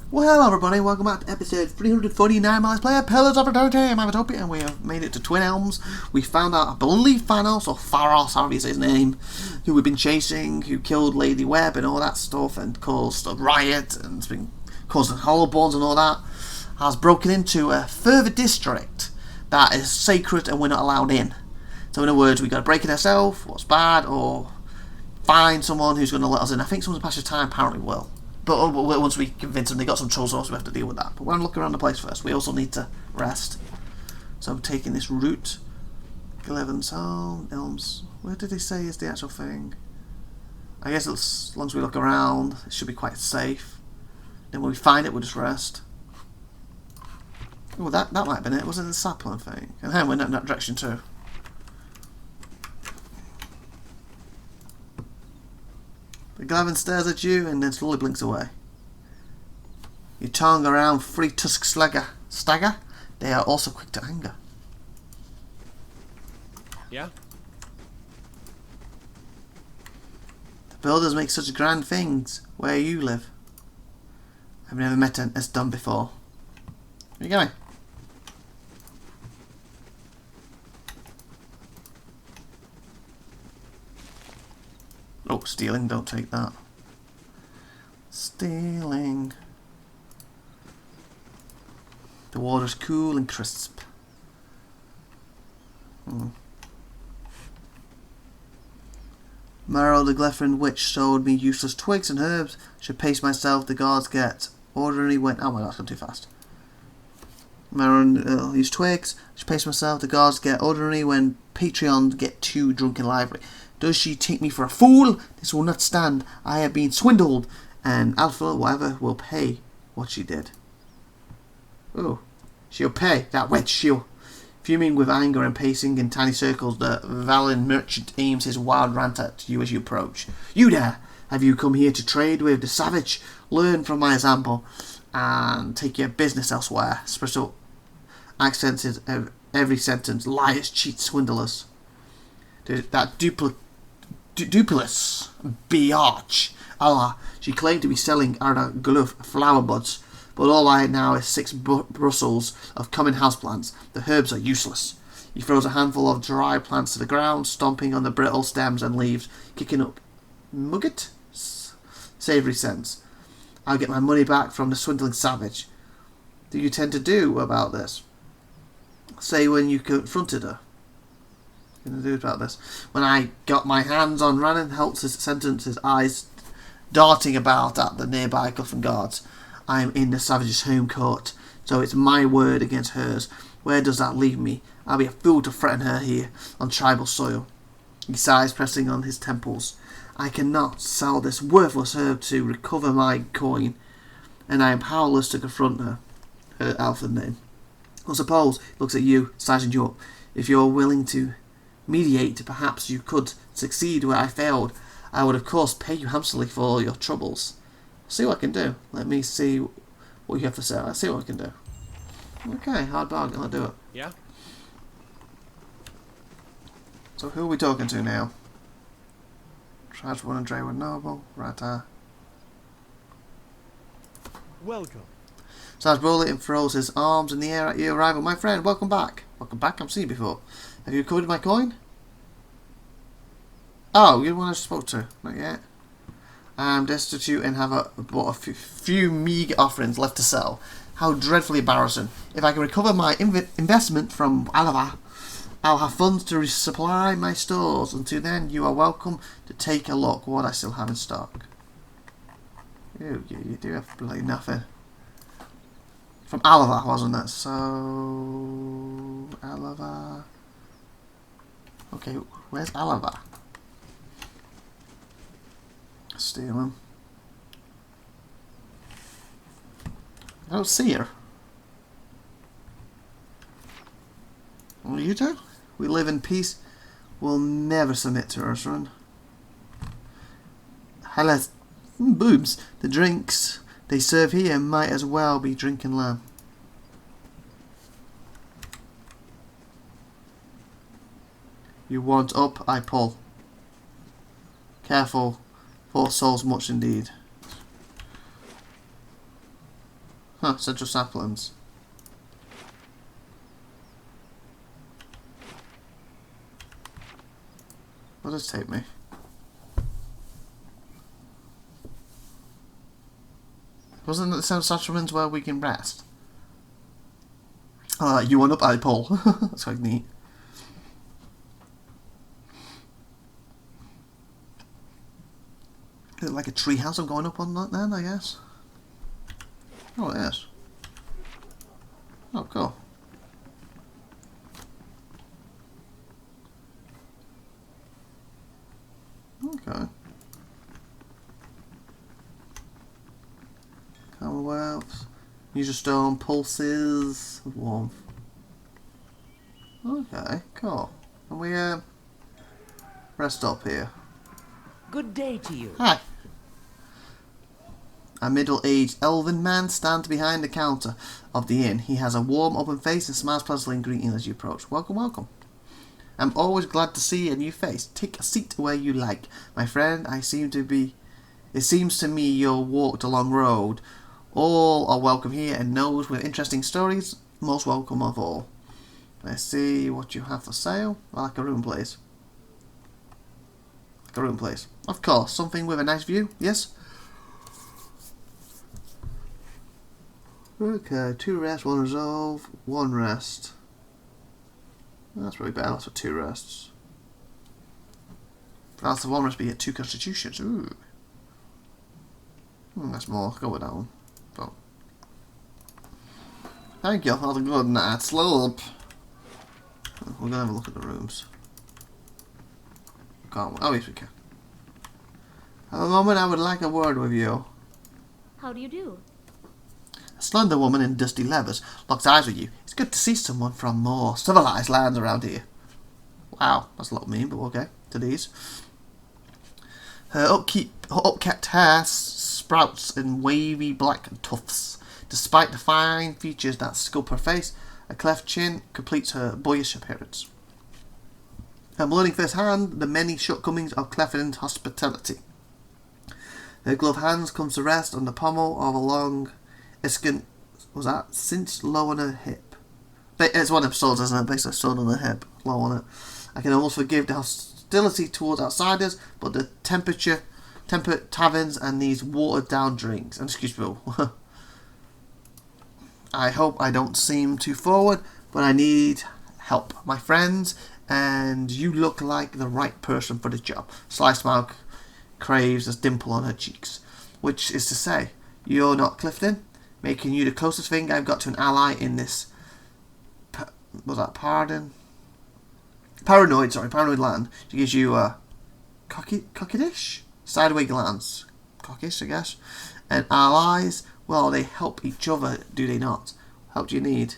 Well, hello everybody, welcome back to episode 349 Let's Play Pillars of Eternity. I'm IVATOPIA and we have made it to Twin Elms. We found out, I believe, Thanos, or Pharos, however you say his name, who we've been chasing, who killed Lady Webb and all that stuff and caused a riot and has been causing hollowbones and all that, has broken into a further district that is sacred and we're not allowed in. So in other words, we've got to break in ourselves, what's bad, or find someone who's going to let us in. I think someone's past your time apparently will. But once we convince them they got some trolls, we have to deal with that. But we're going to look around the place first. We also need to rest. So I'm taking this route. Gleven's home, Elms. Where did he say is the actual thing? I guess as long as we look around, it should be quite safe. Then when we find it, we'll just rest. Oh, that might have been it. Wasn't it the sapling thing? And then we went in that direction too. The Glavin stares at you and then slowly blinks away. You tongue around three tusk stagger. They are also quick to anger. Yeah? The builders make such grand things where you live. I've never met an as done before. Where are you going? Oh, stealing, don't take that. Stealing. The water's cool and crisp. Marrow the Glefrin witch showed me useless twigs and herbs. Should pace myself, the guards get ordinary when... Oh my god, I've gone too fast. Marrow use twigs. Should pace myself, the guards get ordinary when Patreons get too drunk and lively. Does she take me for a fool? This will not stand. I have been swindled, and Alpha, whatever, will pay what she did. Oh, she'll pay, that witch, she'll. Fuming with anger and pacing in tiny circles, the Valen merchant aims his wild rant at you as you approach. You there! Have you come here to trade with the savage? Learn from my example, and take your business elsewhere. Special accents in every sentence. Liars, cheats, swindlers. That Dupless biatch. Allah, she claimed to be selling Arda Glove flower buds, but all I had now is 6 Brussels of common houseplants. The herbs are useless. He throws a handful of dry plants to the ground, stomping on the brittle stems and leaves, kicking up mugget? Savoury scents. I'll get my money back from the swindling savage. Do you tend to do about this? Say when you confronted her. Going to do about this. When I got my hands on Rannon, helps his sentence, his eyes darting about at the nearby Guffin guards. I am in the savage's home court, so it's my word against hers. Where does that leave me? I'll be a fool to threaten her here on tribal soil. He sighs, pressing on his temples. I cannot sell this worthless herb to recover my coin, and I am powerless to confront her. Her Alpha name. I suppose, looks at you, sizing you up. If you're willing to mediate, perhaps you could succeed where I failed. I would of course pay you handsomely for all your troubles. See what I can do. Let me see what you have to say. Let's see what I can do. Okay, hard bargain, I'll do it. Yeah? So who are we talking to now? Trajwan and Dreywin Noble, Rata. Welcome. Sarge Broley and throws his arms in the air at your arrival. My friend, welcome back. Welcome back, I've seen you before. Have you recovered my coin? Oh, you're the one I spoke to. Not yet. I'm destitute and have bought a few meagre offerings left to sell. How dreadfully embarrassing. If I can recover my investment from Alava, I'll have funds to resupply my stores. Until then, you are welcome to take a look what I still have in stock. You do have bloody nothing. From Alava, wasn't it? So... Alava... Okay, where's Alava? Steal him. I don't see her. Well, you do? We live in peace. We'll never submit to her, son. Hellas, boobs. The drinks they serve here might as well be drinking lamb. You want up, I pull. Careful, 4 souls much indeed. Huh, central saplings. What does it take me? Wasn't it the central saplings where we can rest? Oh, you went up, I pull. That's quite neat. Is it like a tree house I'm going up on that then, I guess? Oh, it is. Oh, cool. Okay. Commonwealth. Use a stone, pulses, warmth. Okay, cool. And we rest up here. Good day to you. Hi. A middle-aged elven man stands behind the counter of the inn. He has a warm, open face and smiles pleasantly in greeting as you approach. Welcome, welcome. I'm always glad to see a new face. Take a seat where you like. My friend, it seems to me you walked a long road. All are welcome here, and those with interesting stories, most welcome of all. Let's see what you have for sale. I like a room, please. Like a room, please. Of course, something with a nice view, yes? Okay, 2 rest, 1 resolve, 1 rest. That's really bad, that's for 2 rests. That's the 1 rest, but you get 2 constitutions. Ooh. That's more, go with that one. But thank you for the good night's sleep. We're gonna have a look at the rooms. Can't we? Oh, yes, we can. At the moment, I would like a word with you. How do you do? A slender woman in dusty leathers locks eyes with you. It's good to see someone from more civilized lands around here. Wow, that's a lot mean, but okay. To these. Her upkept hair sprouts in wavy black tufts. Despite the fine features that sculpt her face, a cleft chin completes her boyish appearance. I'm learning firsthand the many shortcomings of Cleffin's hospitality. Her gloved hands comes to rest on the pommel of a long Iskin, was that cinched low on her hip? It's one of the swords, isn't it? Basically, a sword on her hip, low on it. I can almost forgive the hostility towards outsiders, but the temperate taverns and these watered down drinks. And excuse me. I hope I don't seem too forward, but I need help, my friends, and you look like the right person for the job. Sly smile craves a dimple on her cheeks, which is to say, you're not Clifton, making you the closest thing I've got to an ally in this paranoid land. She gives you a cockyish sideway glance. Cockish, I guess. And allies, well, they help each other, do they not? Help do you need?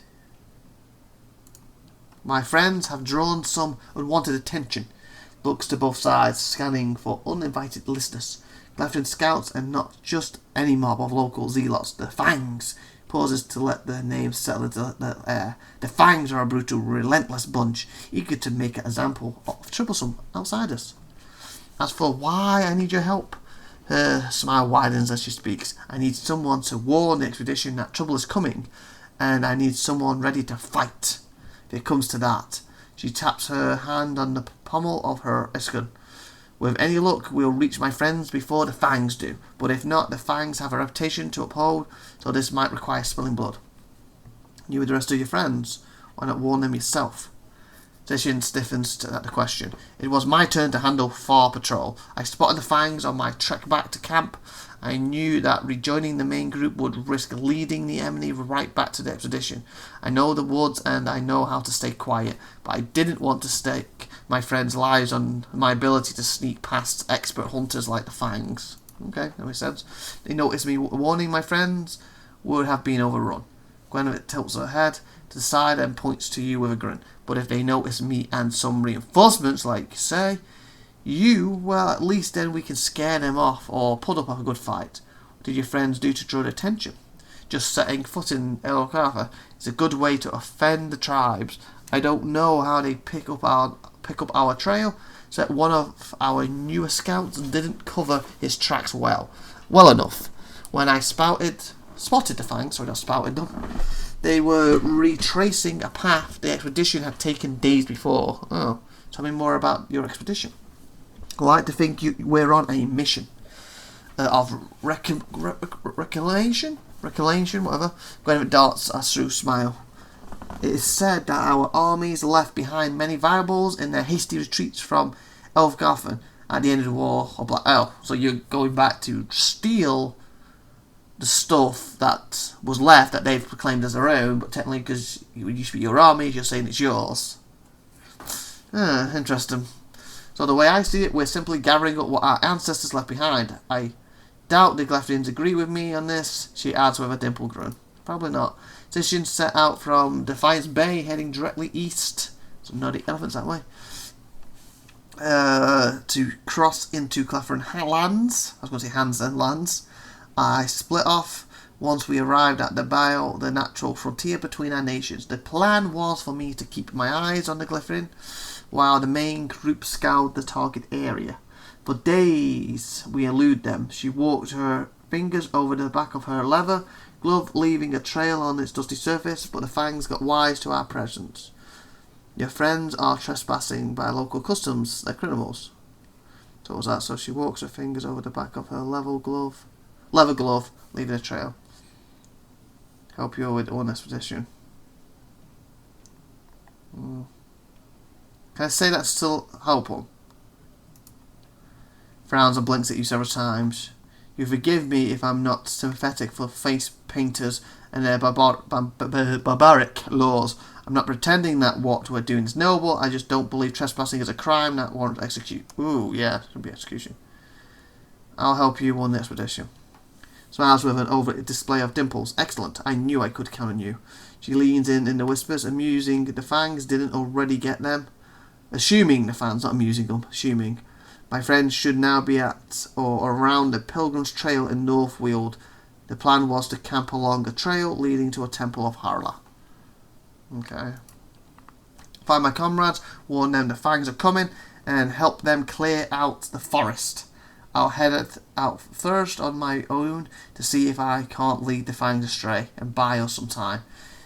My friends have drawn some unwanted attention. Looks to both sides, scanning for uninvited listeners. Clifton scouts, and not just any mob of local zealots. The Fangs pauses to let their names settle into the air. The Fangs are a brutal, relentless bunch, eager to make an example of troublesome outsiders. As for why I need your help, her smile widens as she speaks. I need someone to warn the expedition that trouble is coming, and I need someone ready to fight. If it comes to that, she taps her hand on the pommel of her iskin. With any luck, we'll reach my friends before the Fangs do. But if not, the Fangs have a reputation to uphold, so this might require spilling blood. You with the rest of your friends, why not warn them yourself? Session stiffens at the question. It was my turn to handle far patrol. I spotted the Fangs on my trek back to camp. I knew that rejoining the main group would risk leading the enemy right back to the expedition. I know the woods and I know how to stay quiet, but I didn't want to stake my friends' lives on my ability to sneak past expert hunters like the Fangs. Okay, that makes sense. They noticed me warning my friends would have been overrun. Gwenevere tilts her head to the side and points to you with a grin. But if they notice me and some reinforcements, like say, you, well, at least then we can scare them off or put up a good fight. What did your friends do to draw their attention? Just setting foot in Elokatha is a good way to offend the tribes. I don't know how they pick up our trail, so that one of our newer scouts didn't cover his tracks well enough. When I spouted spotted the fangs, sorry, not spouted them. They were retracing a path the expedition had taken days before. Oh, tell me more about your expedition. I like to think we're on a mission of recollection, whatever. Gwen darts a shrewd smile. It is said that our armies left behind many valuables in their hasty retreats from Elfgarfen at the end of the war of Black Elf. So you're going back to steal the stuff that was left that they've proclaimed as their own, but technically because it used to be your army, you're saying it's yours. Interesting. So the way I see it, we're simply gathering up what our ancestors left behind. I doubt the Glefrians agree with me on this, she adds with a dimpled grin. Probably not. Session set out from Defiance Bay, heading directly east. So no, the elephants that way. To cross into Clefrin lands. I was going to say hands and lands. I split off once we arrived at the Bile, the natural frontier between our nations. The plan was for me to keep my eyes on the Glyphrin, while the main group scoured the target area. For days we elude them. She walked her fingers over the back of her leather glove, leaving a trail on its dusty surface, but the fangs got wise to our presence. Your friends are trespassing by local customs. They're criminals. So what was that? So she walks her fingers over the back of her leather glove, leaving a trail. Help you with one expedition. Can I say that's still helpful? Frowns and blinks at you several times. You forgive me if I'm not sympathetic for face painters and their barbaric laws. I'm not pretending that what we're doing is noble. I just don't believe trespassing is a crime that warrants execution. Ooh, yeah, it should be execution. I'll help you on the expedition. Smiles with an overt display of dimples. Excellent. I knew I could count on you. She leans in the whispers, amusing the fangs didn't already get them. Assuming the fans, not amusing them, assuming. My friends should now be at or around the Pilgrim's Trail in Northweald. The plan was to camp along a trail leading to a temple of Harla. Okay. Find my comrades, warn them the fangs are coming, and help them clear out the forest. I'll head out first on my own to see if I can't lead the fangs astray and buy us some time.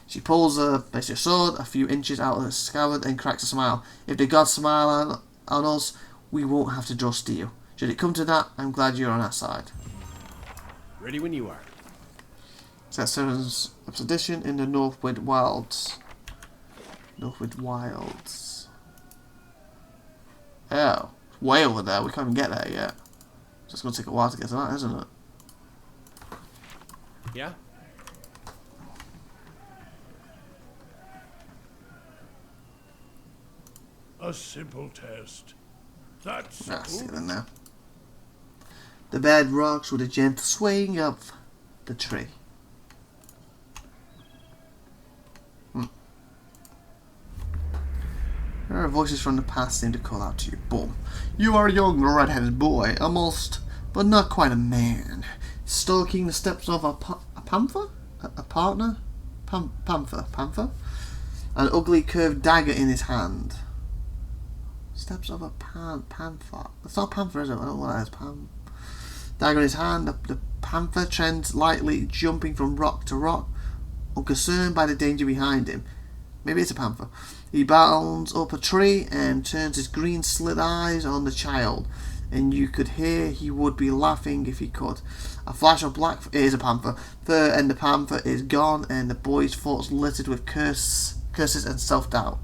She pulls her sword a few inches out of the scabbard and cracks a smile. If the gods smile on us, we won't have to draw steel. Should it come to that, I'm glad you're on our side. Ready when you are. Set Seven's expedition in the Northwood Wilds. Northwood Wilds. Oh, way over there. We can't even get there yet. So it's going to take a while to get to that, isn't it? Yeah? A simple test. That's See them now. The bed rocks with a gentle swaying of the tree. There are voices from the past seem to call out to you. Boom. You are a young red-headed boy, almost, but not quite a man. Stalking the steps of a panther? A partner? Panther? An ugly curved dagger in his hand. Steps of a panther. It's not panther, is it? I don't know what that is. Dagger in his hand. The panther treads lightly, jumping from rock to rock, unconcerned by the danger behind him. Maybe it's a panther. He bounds up a tree and turns his green slit eyes on the child, and you could hear he would be laughing if he could. A flash of black is a panther fur, and the panther is gone, and the boy's thoughts littered with curses and self-doubt.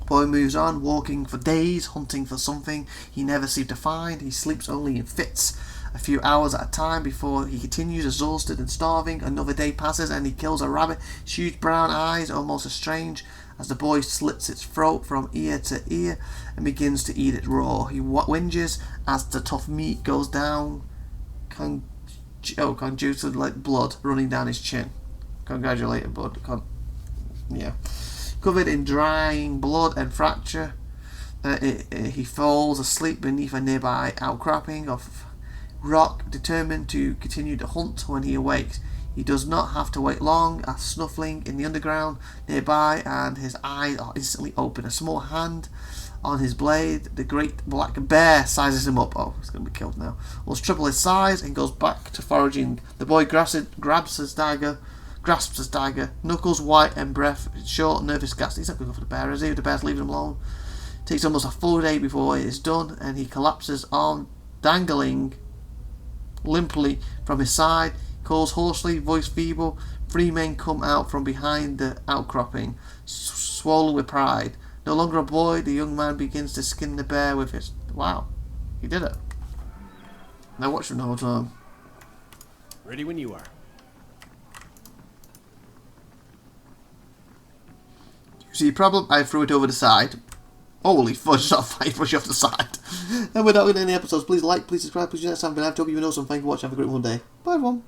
Boy moves on, walking for days, hunting for something he never seemed to find. He sleeps only in fits, a few hours at a time, before he continues exhausted and starving. Another day passes and he kills a rabbit, huge brown eyes, almost as strange, as the boy slits its throat from ear to ear and begins to eat it raw. He whinges as the tough meat goes down, conducive like blood running down his chin. Congratulated, bud. Yeah. Covered in drying blood and fracture, he falls asleep beneath a nearby outcropping of rock, determined to continue the hunt. When he awakes, he does not have to wait long, as snuffling in the underground nearby, and his eyes are instantly open. A small hand on his blade. The great black bear sizes him up. Oh, he's going to be killed now. Looks triple his size and goes back to foraging. The boy grasps his dagger. Knuckles white and breath short, nervous gasp. He's not going to go for the bear, is he? The bear's leaving him alone. Takes almost a full day before it is done, and he collapses, arm dangling limply from his side. Calls hoarsely, voice feeble. 3 men come out from behind the outcropping, swollen with pride. No longer a boy, the young man begins to skin the bear with his... Wow, he did it. Now watch from the whole time. Ready when you are. See your problem? I threw it over the side. Holy fudge, not fight, push off the side. And without any episodes, please like, please subscribe, please do next time. I've been IVATOPIA, you know, so thank you for watching. Have a great one day. Bye everyone.